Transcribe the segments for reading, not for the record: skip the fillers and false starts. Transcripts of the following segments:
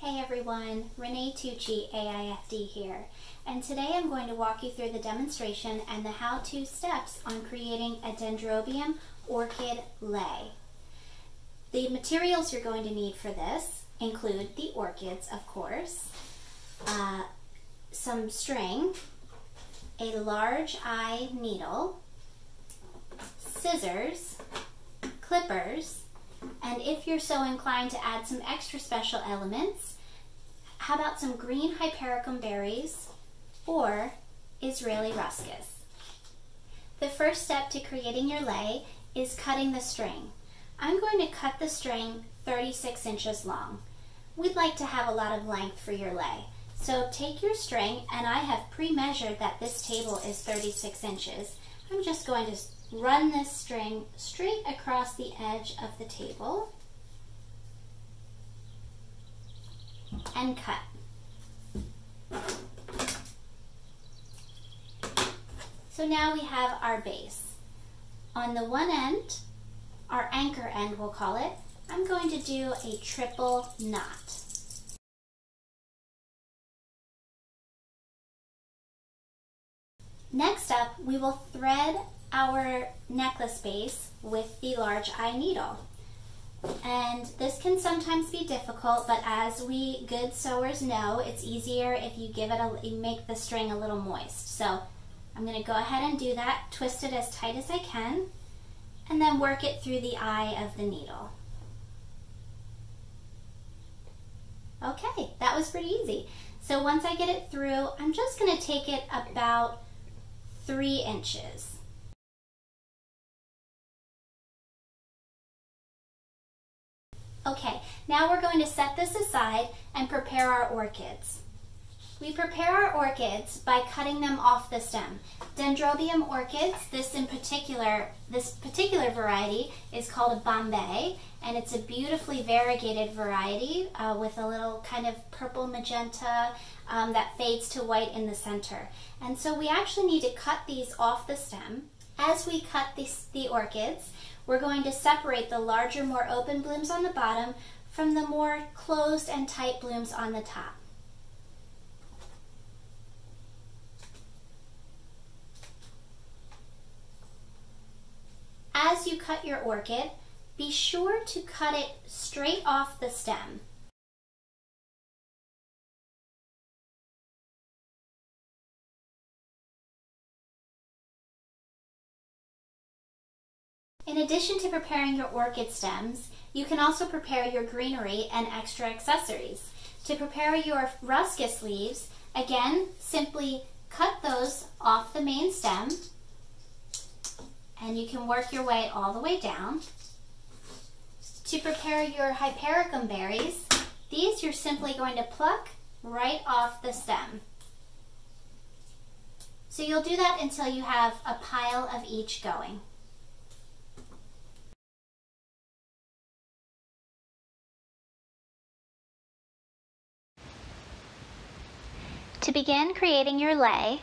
Hey everyone, Renee Tucci, AIFD here, and today I'm going to walk you through the demonstration and the how-to steps on creating a Dendorbium Orchid Lei. The materials you're going to need for this include the orchids, of course, some string, a large eye needle, scissors, clippers, and if you're so inclined to add some extra special elements, how about some green Hypericum berries or Israeli Ruscus? The first step to creating your lei is cutting the string. I'm going to cut the string 36 inches long. We'd like to have a lot of length for your lei. So take your string, and I have pre-measured that this table is 36 inches. I'm just going to run this string straight across the edge of the table and cut. So now we have our base. On the one end, our anchor end we'll call it, I'm going to do a triple knot. Next up, we will thread our necklace base with the large eye needle. And this can sometimes be difficult, but as we good sewers know, it's easier if you you make the string a little moist. So I'm going to go ahead and do that, twist it as tight as I can, and then work it through the eye of the needle. Okay, that was pretty easy. So once I get it through, I'm just going to take it about 3 inches. Okay, now we're going to set this aside and prepare our orchids. We prepare our orchids by cutting them off the stem. Dendorbium orchids, this particular variety is called a Bombay, and it's a beautifully variegated variety with a little kind of purple magenta that fades to white in the center. And so we actually need to cut these off the stem. As we cut the orchids, we're going to separate the larger, more open blooms on the bottom from the more closed and tight blooms on the top. As you cut your orchid, be sure to cut it straight off the stem. In addition to preparing your orchid stems, you can also prepare your greenery and extra accessories. To prepare your Ruscus leaves, again, simply cut those off the main stem, and you can work your way all the way down. To prepare your Hypericum berries, these you're simply going to pluck right off the stem. So you'll do that until you have a pile of each going. To begin creating your lei,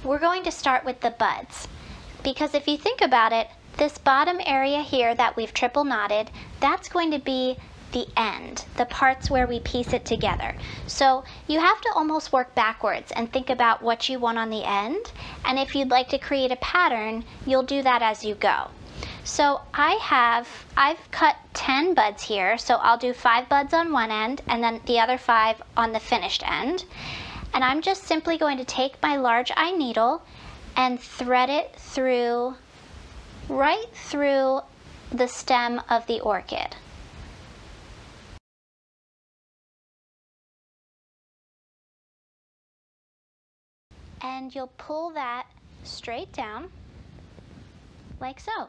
we're going to start with the buds. Because if you think about it, this bottom area here that we've triple knotted, that's going to be the end, the parts where we piece it together. So you have to almost work backwards and think about what you want on the end. And if you'd like to create a pattern, you'll do that as you go. So I've cut 10 buds here, so I'll do 5 buds on one end and then the other 5 on the finished end. And I'm just simply going to take my large eye needle and thread it through, right through the stem of the orchid. And you'll pull that straight down, like so.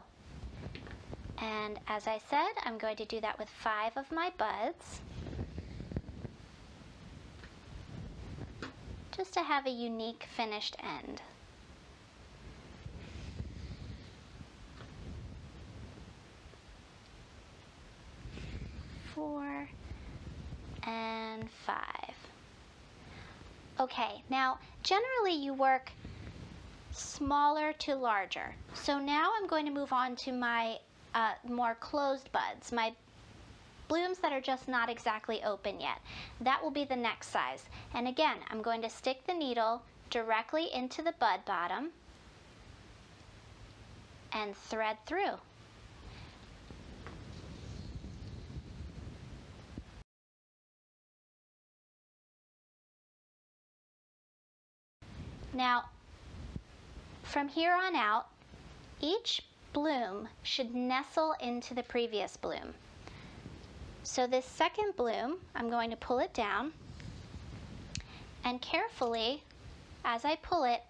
And as I said, I'm going to do that with 5 of my buds, just to have a unique finished end. Four and 5. Okay, now generally you work smaller to larger. So now I'm going to move on to my more closed buds, my blooms that are just not exactly open yet. That will be the next size. And again, I'm going to stick the needle directly into the bud bottom and thread through. Now, from here on out, each bloom should nestle into the previous bloom. So this second bloom, I'm going to pull it down, and carefully, as I pull it,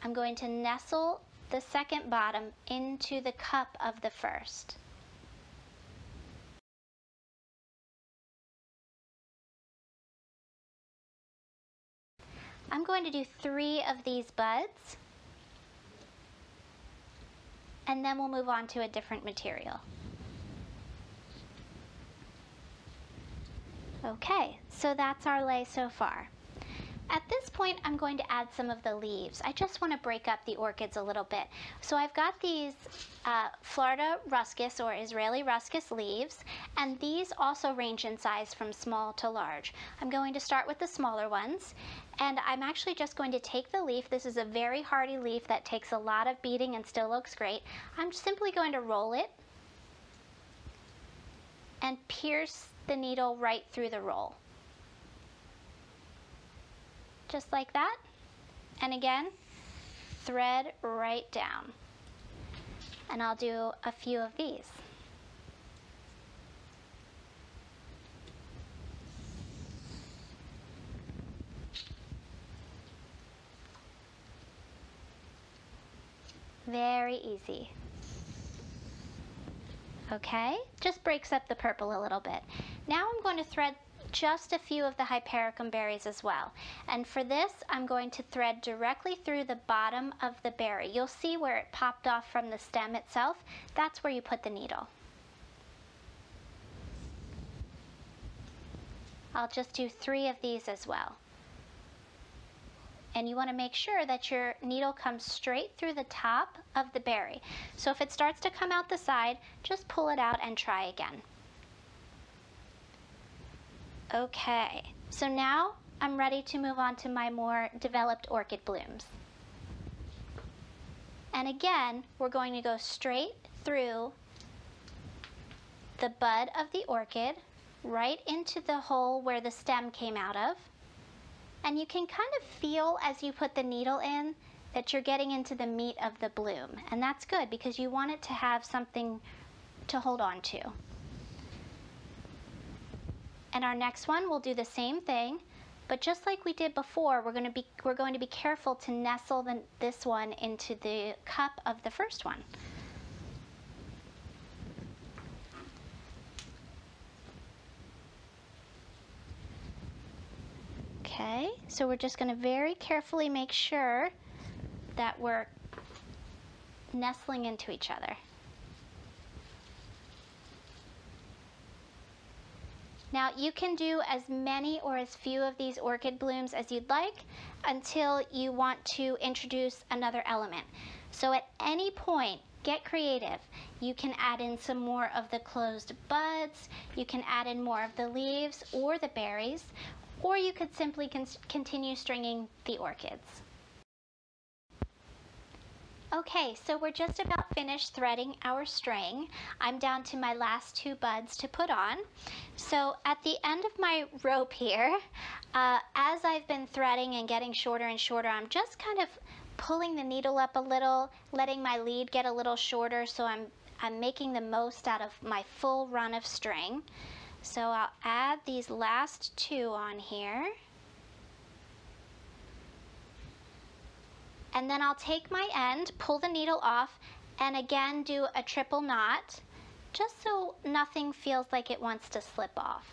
I'm going to nestle the second bottom into the cup of the first. I'm going to do 3 of these buds, and then we'll move on to a different material. Okay, so that's our lei so far. At this point, I'm going to add some of the leaves. I just want to break up the orchids a little bit. So I've got these Florida Ruscus or Israeli Ruscus leaves, and these also range in size from small to large. I'm going to start with the smaller ones, and I'm actually just going to take the leaf. This is a very hardy leaf that takes a lot of beating and still looks great. I'm simply going to roll it and pierce the needle right through the roll. Just like that, and again, thread right down. And I'll do a few of these. Very easy. Okay, just breaks up the purple a little bit. Now I'm going to thread just a few of the Hypericum berries as well. And for this, I'm going to thread directly through the bottom of the berry. You'll see where it popped off from the stem itself. That's where you put the needle. I'll just do 3 of these as well. And you want to make sure that your needle comes straight through the top of the berry. So if it starts to come out the side, just pull it out and try again. Okay, so now I'm ready to move on to my more developed orchid blooms. And again, we're going to go straight through the bud of the orchid, right into the hole where the stem came out of. And you can kind of feel as you put the needle in that you're getting into the meat of the bloom. And that's good because you want it to have something to hold on to. And our next one, we'll do the same thing, but just like we did before, we're going to be careful to nestle this one into the cup of the first one. Okay, so we're just going to very carefully make sure that we're nestling into each other. Now you can do as many or as few of these orchid blooms as you'd like until you want to introduce another element. So at any point, get creative. You can add in some more of the closed buds, you can add in more of the leaves or the berries, or you could simply continue stringing the orchids. Okay, so we're just about finished threading our string. I'm down to my last 2 buds to put on. So at the end of my rope here, as I've been threading and getting shorter and shorter, I'm just kind of pulling the needle up a little, letting my lead get a little shorter, so I'm making the most out of my full run of string. So I'll add these last 2 on here. And then I'll take my end, pull the needle off, and again do a triple knot, just so nothing feels like it wants to slip off.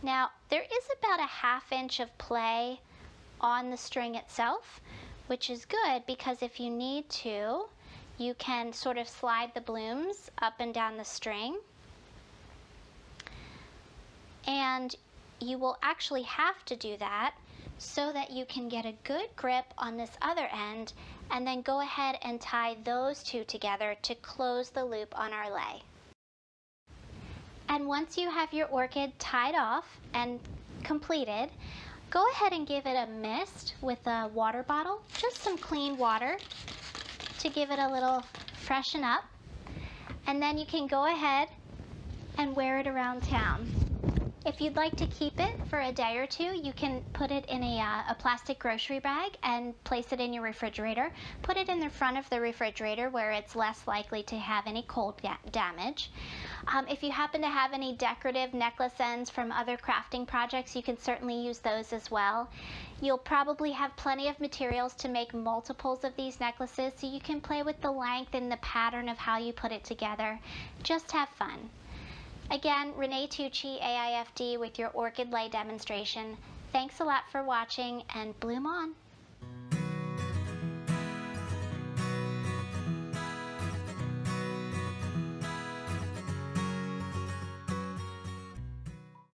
Now, there is about a ½ inch of play on the string itself, which is good because if you need to, you can sort of slide the blooms up and down the string. And you will actually have to do that so that you can get a good grip on this other end, and then go ahead and tie those two together to close the loop on our lei. And once you have your orchid tied off and completed, go ahead and give it a mist with a water bottle, just some clean water to give it a little freshen up. And then you can go ahead and wear it around town. If you'd like to keep it for a day or two, you can put it in a plastic grocery bag and place it in your refrigerator. Put it in the front of the refrigerator where it's less likely to have any cold damage. If you happen to have any decorative necklace ends from other crafting projects, you can certainly use those as well. You'll probably have plenty of materials to make multiples of these necklaces, so you can play with the length and the pattern of how you put it together. Just have fun. Again, Renee Tucci, AIFD, with your Orchid Lei demonstration. Thanks a lot for watching, and bloom on!